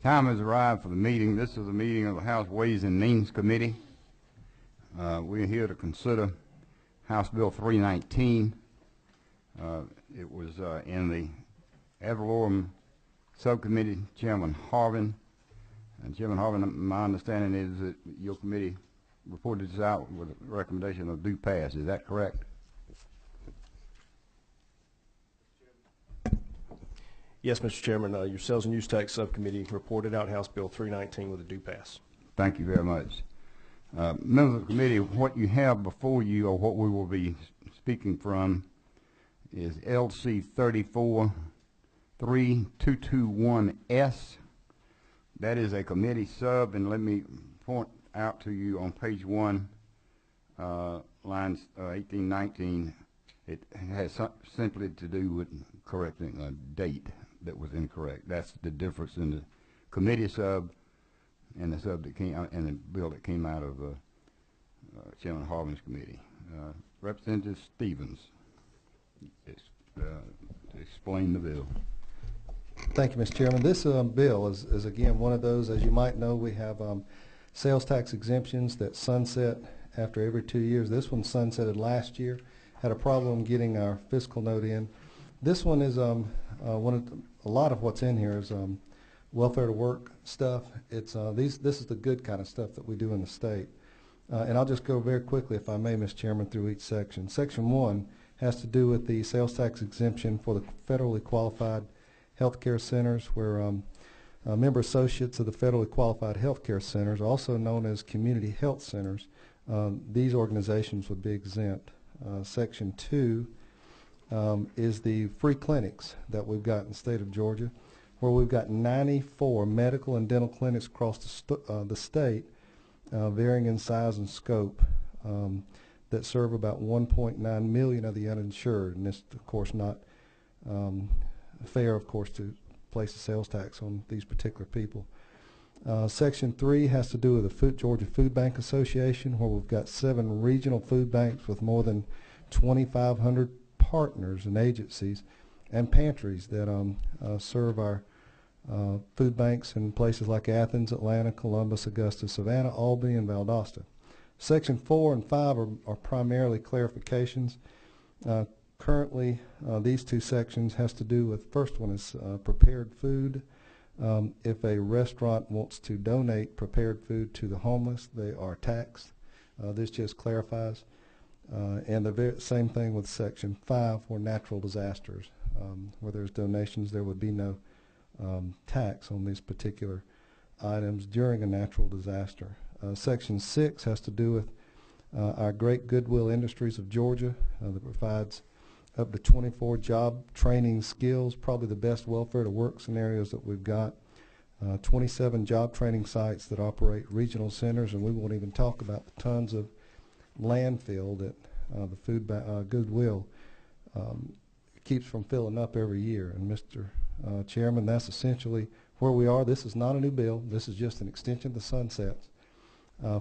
Time has arrived for the meeting. This is a meeting of the House Ways and Means Committee. We're here to consider House Bill 319. It was in the ad valorem subcommittee, Chairman Harvin. And Chairman Harvin, my understanding is that your committee reported this out with a recommendation of due pass. Is that correct? Yes, Mr. Chairman. Your Sales and Use Tax Subcommittee reported out House Bill 319 with a due pass. Thank you very much. Members of the committee, what you have before you, or what we will be speaking from, is LC 34-3221S. That is a committee sub, and let me point out to you on page 1, lines 18, 19, it has simply to do with correcting a date that was incorrect. That's the difference in the committee sub and the sub that came out, and the bill that came out of Chairman Harvin's committee. Representative Stevens, to explain the bill. Thank you, Mr. Chairman. This bill is again one of those, as you might know, we have sales tax exemptions that sunset after every 2 years. This one sunsetted last year. Had a problem getting our fiscal note in. This one is a lot of what's in here is welfare to work stuff. It's this is the good kind of stuff that we do in the state. And I'll just go very quickly, if I may, Mr. Chairman, through each section. Section 1 has to do with the sales tax exemption for the federally qualified healthcare centers, where member associates of the federally qualified healthcare centers, also known as community health centers, these organizations would be exempt. Section 2 is the free clinics that we've got in the state of Georgia, where we've got 94 medical and dental clinics across the state, varying in size and scope, that serve about 1.9 million of the uninsured. And it's, of course, not fair, of course, to place a sales tax on these particular people. Section 3 has to do with the Georgia Food Bank Association, where we've got 7 regional food banks with more than 2,500 partners and agencies and pantries that serve our food banks in places like Athens, Atlanta, Columbus, Augusta, Savannah, Albany, and Valdosta. Section 4 and 5 are primarily clarifications. Currently, these two sections has to do with, first one is prepared food. If a restaurant wants to donate prepared food to the homeless, they are taxed. This just clarifies. And the same thing with Section 5 for natural disasters. Where there's donations, there would be no tax on these particular items during a natural disaster. Section 6 has to do with our great Goodwill Industries of Georgia that provides up to 24 job training skills, probably the best welfare to work scenarios that we've got. 27 job training sites that operate regional centers, and we won't even talk about the tons of landfill that the Goodwill keeps from filling up every year. And Mr. Chairman, that's essentially where we are. This is not a new bill. This is just an extension of the sunsets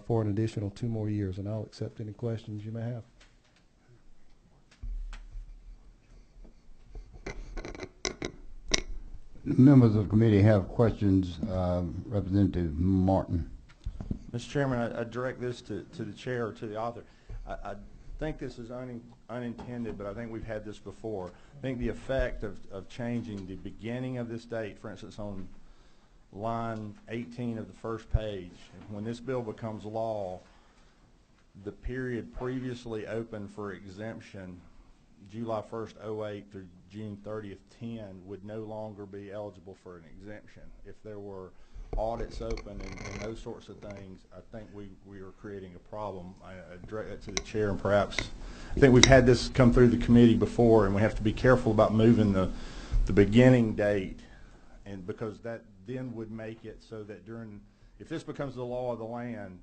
for an additional 2 more years, and I'll accept any questions you may have. Members of the committee have questions. Representative Martin. Mr. Chairman, I direct this to the chair or to the author. I think this is unintended, but I think we've had this before. I think the effect of changing the beginning of this date, for instance, on line 18 of the first page, when this bill becomes law, the period previously open for exemption, July 1st, 08 through June 30th, 10, would no longer be eligible for an exemption. If there were audits open and those sorts of things, I think we are creating a problem. I direct that to the chair, and perhaps I think we've had this come through the committee before, and we have to be careful about moving the beginning date, and because that then would make it so that if this becomes the law of the land,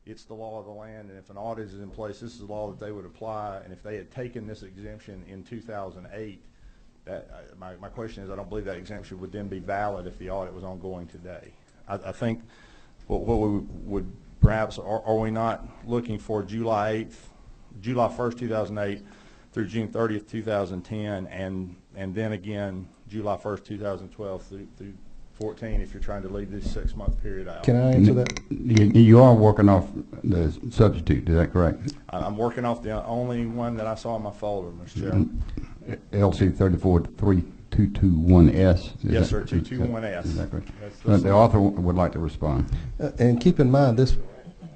it's the law of the land, and if an audit is in place, this is the law that they would apply. And if they had taken this exemption in 2008, my question is, I don't believe that exemption would then be valid if the audit was ongoing today. I think what we would perhaps, are we not looking for July 1st, 2008 through June 30th, 2010, and then again July 1st, 2012 through 14 if you're trying to leave this 6-month period out. Can I answer that? You are working off the substitute, is that correct? I'm working off the only one that I saw in my folder, Mr. Chairman. LC 343221S? Yes, sir, 221S. Is that correct? That's The author would like to respond. And keep in mind,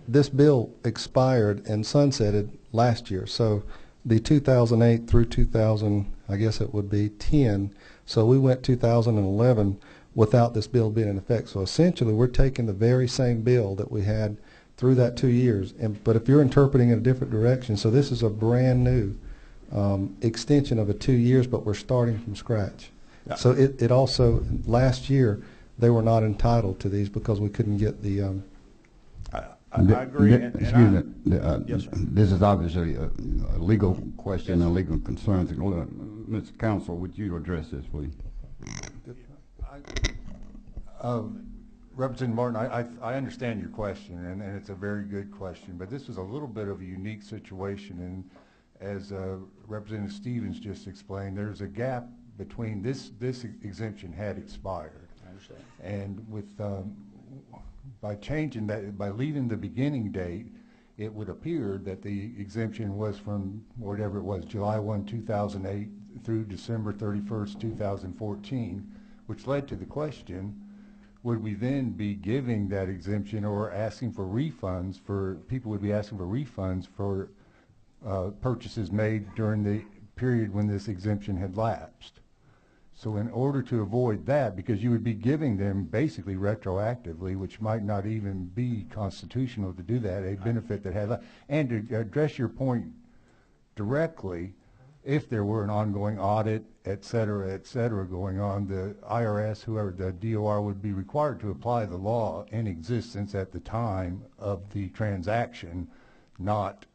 this bill expired and sunsetted last year. So the 2008 through 2000, I guess it would be 10. So we went 2011 without this bill being in effect. So essentially, we're taking the very same bill that we had through that 2 years. But if you're interpreting in a different direction, so this is a brand new extension of a 2 years, but we're starting from scratch. Yeah. So it also, last year, they were not entitled to these because we couldn't get the I agree. Excuse me. Yes, sir. This is obviously a legal question and legal concerns. Mr. Counsel, would you address this, please? Representative Martin, I understand your question, and it's a very good question, but this is a little bit of a unique situation, and as Representative Stevens just explained, there's a gap between this exemption had expired. I understand. And with by changing that, by leaving the beginning date, it would appear that the exemption was from whatever it was, July 1, 2008 through December 31st, 2014, which led to the question, would we then be giving that exemption or asking for refunds for, people would be asking for refunds for purchases made during the period when this exemption had lapsed. So in order to avoid that, because you would be giving them basically retroactively, which might not even be constitutional to do that, a benefit that had, and to address your point directly, if there were an ongoing audit, et cetera, going on, the IRS, whoever the DOR, would be required to apply the law in existence at the time of the transaction, not,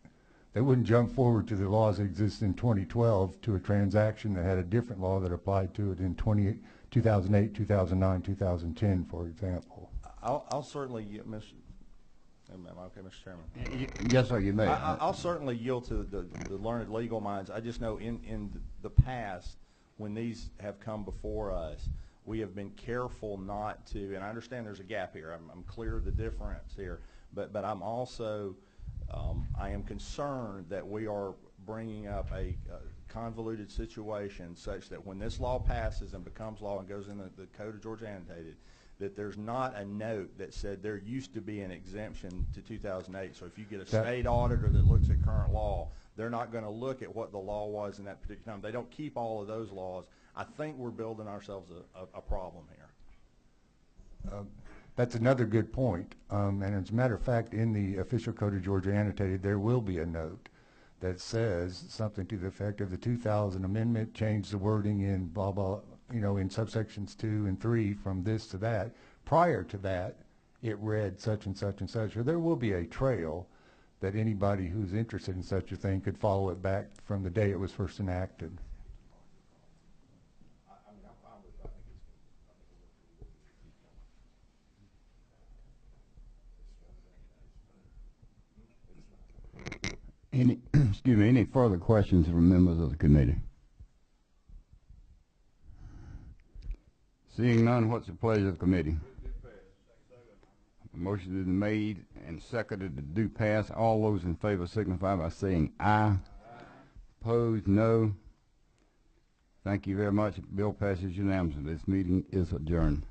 they wouldn't jump forward to the laws that exist in 2012 to a transaction that had a different law that applied to it in 2008, 2009, 2010, for example. I'll certainly, okay, Mr. Chairman. Yes, sir, you may. I'll certainly yield to the learned legal minds. I just know in the past, when these have come before us, we have been careful not to, and I understand there's a gap here. I'm clear of the difference here, but I'm also, I am concerned that we are bringing up a convoluted situation such that when this law passes and becomes law and goes in the Code of Georgia Annotated, that there's not a note that said there used to be an exemption to 2008. So if you get a state auditor that looks at current law, they're not going to look at what the law was in that particular time. They don't keep all of those laws. I think we're building ourselves a problem here. That's another good point. And as a matter of fact, in the official Code of Georgia Annotated, there will be a note that says something to the effect of the 2000 amendment changed the wording in blah, blah, you know, in subsections 2 and 3 from this to that. Prior to that, it read such and such and such. Or there will be a trail that anybody who's interested in such a thing could follow it back from the day it was first enacted. Excuse me, any further questions from members of the committee? Seeing none, what's the pleasure of the committee? The motion is made and seconded to do pass. All those in favor signify by saying aye. Opposed, no. Thank you very much. Bill passes unanimously. This meeting is adjourned.